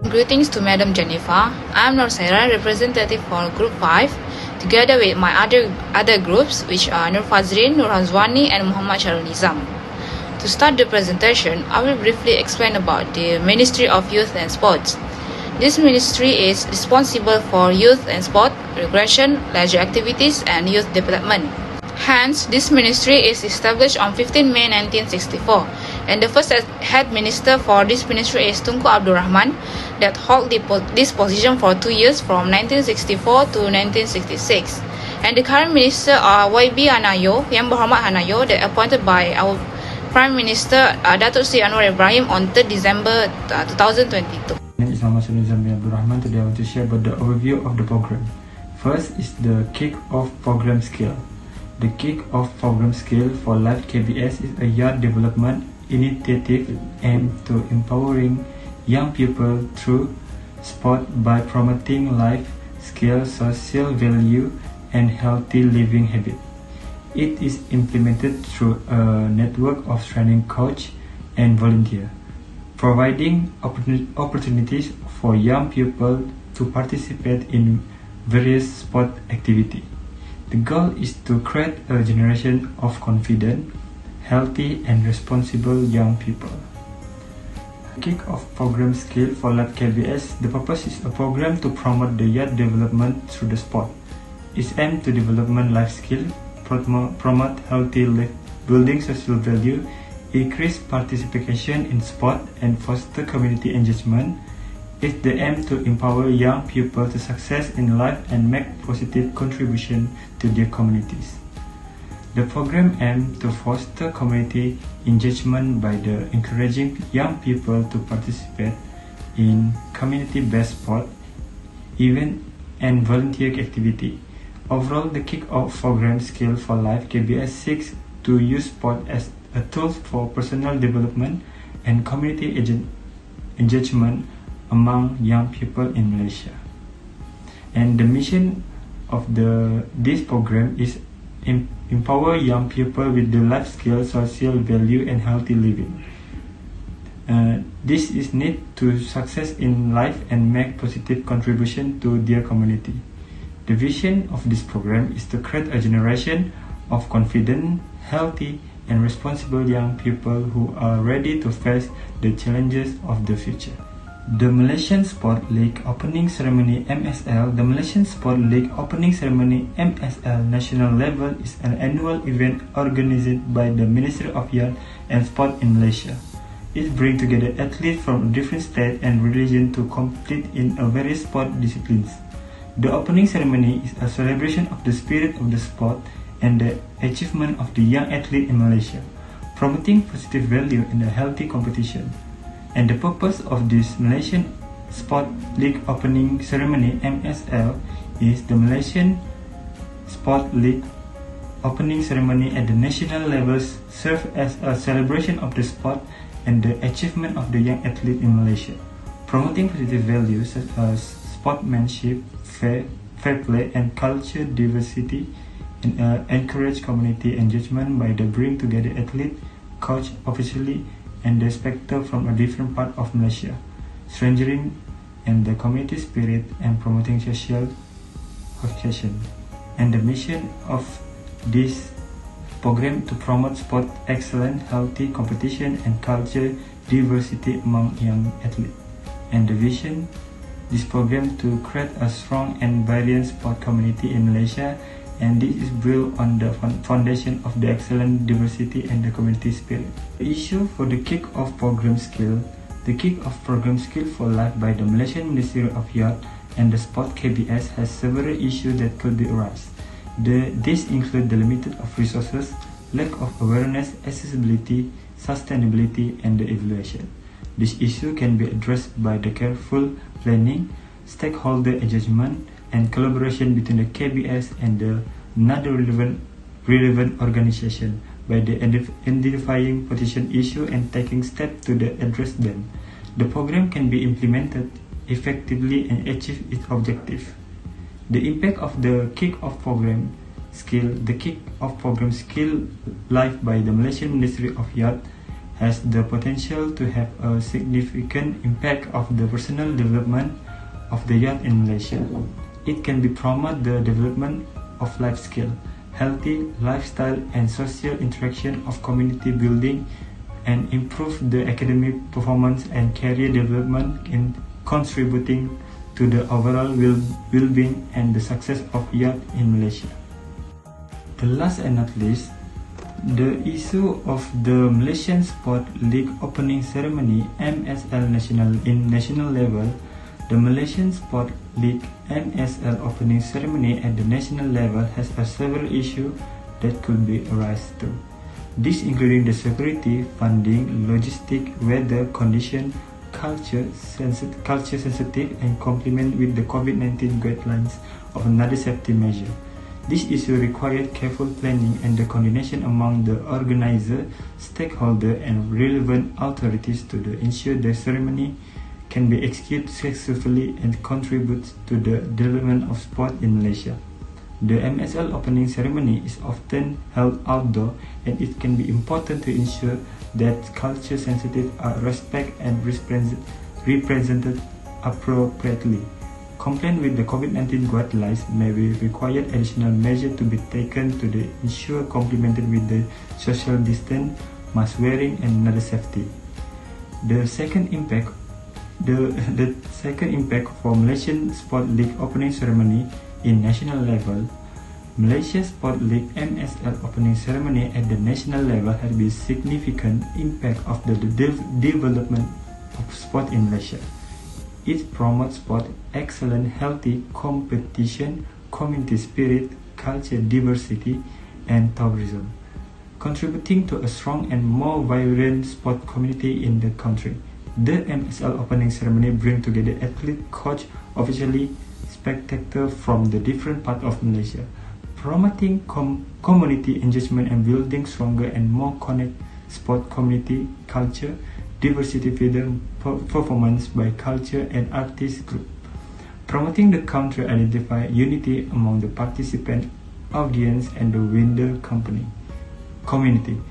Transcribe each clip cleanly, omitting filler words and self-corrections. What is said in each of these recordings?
Greetings to Madam Jennifer. I am Norsahiran, representative for Group 5, together with my other groups, which are FADZREEN, NURHAZWANI, and NIZAM. To start the presentation, I will briefly explain about the Ministry of Youth and Sports. This ministry is responsible for youth and sport, recreation, leisure activities, and youth development. Hence, this ministry is established on 15 May 1964, and the first head minister for this ministry is Tunku Abdul Rahman, that held this position for 2 years from 1964 to 1966. And the current minister are YB Hanayo, Yang Berhormat Hanayo, that appointed by our Prime Minister Datuk Sri Anwar Ibrahim on 3rd December 2022. My name is Nizam bin Abdul Rahman. Today I want to share about the overview of the program. First is the kick-off program skill. The kick-off program skill for Life KBS is a youth development initiative aimed to empowering young people through sport by promoting life skills, social value, and healthy living habits. It is implemented through a network of training coach and volunteer, providing opportunities for young people to participate in various sport activities. The goal is to create a generation of confident, healthy, and responsible young people. Kick-off program skill for Life KBS. The purpose is a program to promote the youth development through the sport. It's aimed to development life skill, promote healthy life, building social value, increase participation in sport, and foster community engagement. It's the aim to empower young people to success in life and make positive contribution to their communities. The program aims to foster community engagement by encouraging young people to participate in community-based sport, event, and volunteer activity. Overall, the kick-off program skill for Life KBS seeks to use sport as a tool for personal development and community engagement among young people in Malaysia. And the mission of this program is empower young people with the life skills, social value, and healthy living. This is need to success in life and make positive contribution to their community. The vision of this program is to create a generation of confident, healthy, and responsible young people who are ready to face the challenges of the future. The Malaysian Sport League Opening Ceremony MSL. The Malaysian Sport League Opening Ceremony MSL national level is an annual event organized by the Ministry of Youth and Sport in Malaysia. It brings together athletes from different states and religions to compete in various sport disciplines. The opening ceremony is a celebration of the spirit of the sport and the achievement of the young athlete in Malaysia, promoting positive value in a healthy competition. And the purpose of this Malaysian Sport League Opening Ceremony MSL is the Malaysian Sport League Opening Ceremony at the national levels serve as a celebration of the sport and the achievement of the young athlete in Malaysia, promoting positive values such as sportsmanship, fair play, and culture diversity, and encourage community engagement by the bring together athlete, coach, officially, and the spectator from a different part of Malaysia, strengthening and the community spirit and promoting social cohesion. And the mission of this program to promote sport excellence, healthy competition, and culture diversity among young athletes. And the vision, this program to create a strong and vibrant sport community in Malaysia, and this is built on the foundation of the excellent diversity and the community spirit. The issue for the kick-off program skill. The kick-off program skill for life by the Malaysian Ministry of Youth and the Sport KBS has several issues that could be arise. These include the limited of resources, lack of awareness, accessibility, sustainability, and the evaluation. This issue can be addressed by the careful planning, stakeholder engagement, and collaboration between the KBS and the another relevant organization by the identifying potential issue and taking steps to address them. The program can be implemented effectively and achieve its objective. The impact of the kick-off program skill. The kick-off program skill live by the Malaysian Ministry of Youth has the potential to have a significant impact of the personal development of the youth in Malaysia. It can be promote the development of life skill, healthy lifestyle and social interaction of community building, and improve the academic performance and career development in contributing to the overall well-being and the success of youth in Malaysia. The last and not least, the issue of the Malaysian Sport League opening ceremony MSL national level. The Malaysian Sport League MSL opening ceremony at the national level has several issues that could be arise too. This including the security, funding, logistic, weather condition, culture sensitive, and complement with the COVID-19 guidelines of another safety measure. This issue required careful planning and the coordination among the organizer, stakeholder, and relevant authorities to ensure the ceremony can be executed successfully and contribute to the development of sport in Malaysia. The MSL opening ceremony is often held outdoor, and it can be important to ensure that culture sensitive are respected and represented appropriately. Compliance with the COVID-19 guidelines may be required additional measures to be taken to ensure complemented with the social distance, mask wearing, and another safety. The second impact for Malaysian Sport League opening ceremony in national level. Malaysia Sport League MSL opening ceremony at the national level has been significant impact of the development of sport in Malaysia. It promotes sport excellence, healthy competition, community spirit, culture diversity, and tourism, contributing to a strong and more vibrant sport community in the country. The MSL opening ceremony brings together athlete, coach, officially spectators from the different parts of Malaysia, promoting community engagement and building stronger and more connected sport community, culture, diversity freedom, performance by culture and artist group, promoting the country identify unity among the participant, audience, and the window community.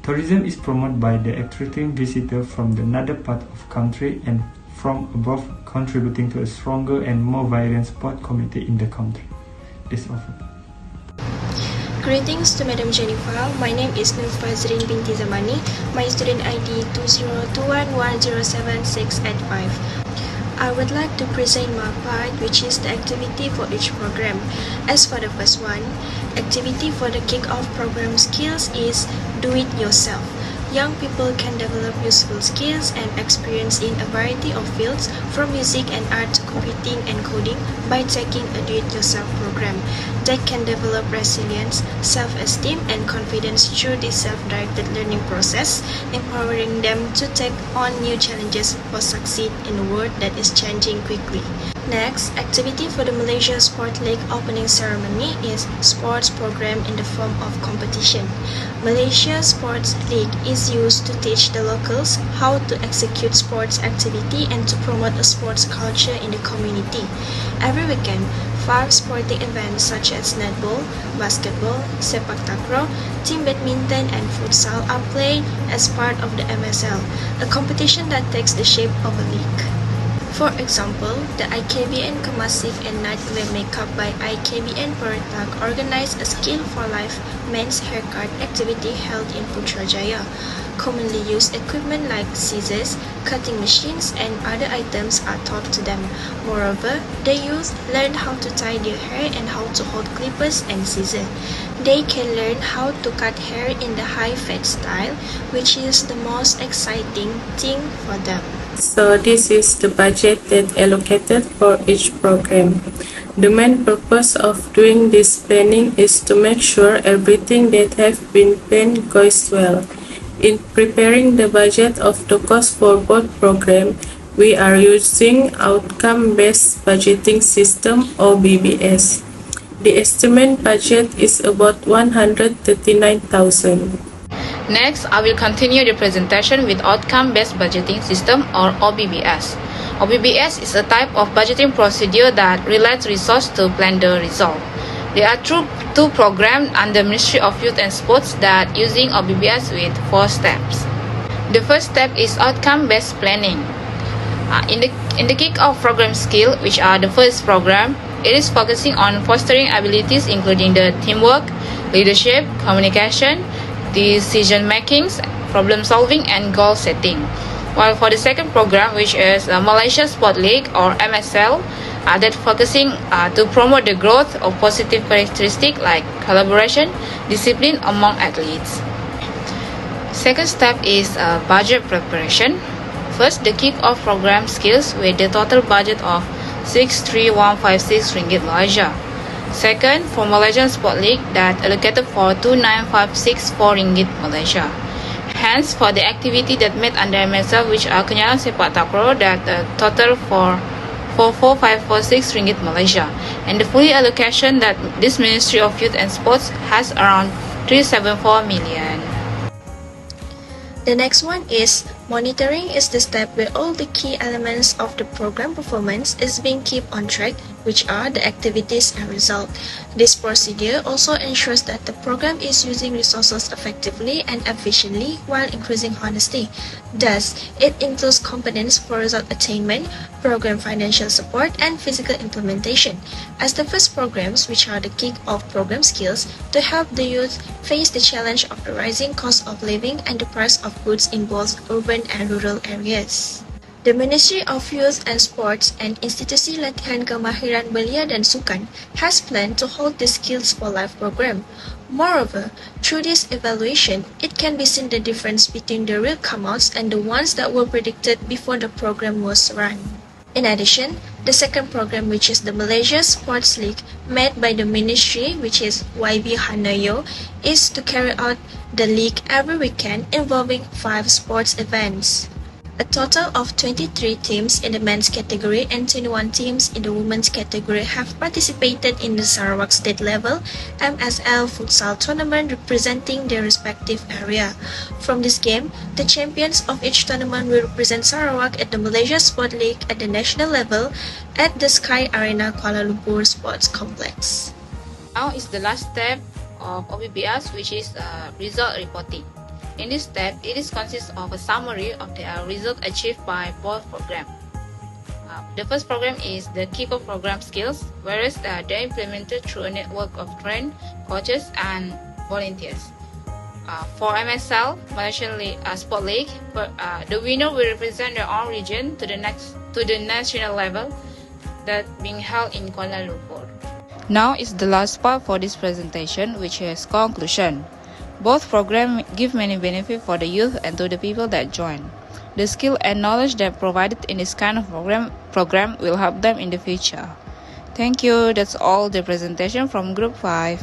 Tourism is promoted by the attracting visitors from another part of country and from above, contributing to a stronger and more vibrant sport community in the country. This offer. Greetings to Madam Jennifer. My name is FADZREEN binti ZAMANI. My student ID 2021107685. I would like to present my part, which is the activity for each program. As for the first one, activity for the kick-off program skills is do it yourself. Young people can develop useful skills and experience in a variety of fields, from music and art to computing and coding, by taking a do-it-yourself program. They can develop resilience, self-esteem, and confidence through this self-directed learning process, empowering them to take on new challenges or succeed in a world that is changing quickly. Next, activity for the Malaysia Sport League opening ceremony is sports program in the form of competition. Malaysia Sports League is used to teach the locals how to execute sports activity and to promote a sports culture in the community. Every weekend, 5 sporting events such as netball, basketball, sepak takraw, team badminton, and futsal are played as part of the MSL, a competition that takes the shape of a league. For example, the IKBN Kemasif and Night Event Makeup by IKBN Peretak organized a Skill for Life men's haircut activity held in Putrajaya. Commonly used equipment like scissors, cutting machines, and other items are taught to them. Moreover, the youth learn how to tie their hair and how to hold clippers and scissors. They can learn how to cut hair in the high-fat style, which is the most exciting thing for them. So this is the budget that allocated for each program. The main purpose of doing this planning is to make sure everything that have been planned goes well. In preparing the budget of the cost for both programs, we are using outcome-based budgeting system or BBS. The estimate budget is about 139,000. Next, I will continue the presentation with Outcome-Based Budgeting System or OBBS. OBBS is a type of budgeting procedure that relates resources to plan the result. There are two programs under Ministry of Youth and Sports that using OBBS with 4 steps. The first step is outcome-based planning. In the kick-off program skill, which are the first program, it is focusing on fostering abilities including the teamwork, leadership, communication, decision-making, problem-solving, and goal-setting. While for the second program, which is Malaysia Sport League or MSL, that focusing to promote the growth of positive characteristics like collaboration, discipline among athletes. Second step is budget preparation. First, the kick-off program skills with the total budget of 63156 ringgit Malaysia. Second, for Malaysian Sport League that allocated for 29564 ringgit Malaysia. Hence, for the activity that made under MSL, which are Kenyalan Sepak Takraw, that total for 44546 ringgit Malaysia. And the fully allocation that this Ministry of Youth and Sports has around 374 million. The next one is monitoring is the step where all the key elements of the program performance is being kept on track, which are the activities and result. This procedure also ensures that the program is using resources effectively and efficiently while increasing honesty. Thus, it includes components for result attainment, program financial support, and physical implementation. As the first programs, which are the kick-off program skills, to help the youth face the challenge of the rising cost of living and the price of goods in both urban and rural areas. The Ministry of Youth and Sports and Institusi Latihan Kemahiran Belia dan Sukan has planned to hold the Skills for Life program. Moreover, through this evaluation, it can be seen the difference between the real come-outs and the ones that were predicted before the program was run. In addition, the second program, which is the Malaysia Sports League, made by the Ministry, which is YB Hanayo, is to carry out the league every weekend involving 5 sports events. A total of 23 teams in the men's category and 21 teams in the women's category have participated in the Sarawak state level MSL futsal tournament representing their respective area. From this game, the champions of each tournament will represent Sarawak at the Malaysia Sport League at the national level at the Sky Arena Kuala Lumpur Sports Complex. Now is the last step of OBBS, which is result reporting. In this step, it consists of a summary of the result achieved by both programs. The first program is the kick-off program skills, whereas they are implemented through a network of trained coaches and volunteers. For MSL, Malaysian Sport League, the winner will represent their own region to the national level that being held in Kuala Lumpur. Now is the last part for this presentation, which is conclusion. Both programs give many benefits for the youth and to the people that join. The skill and knowledge that provided in this kind of program will help them in the future. Thank you. That's all the presentation from Group 5.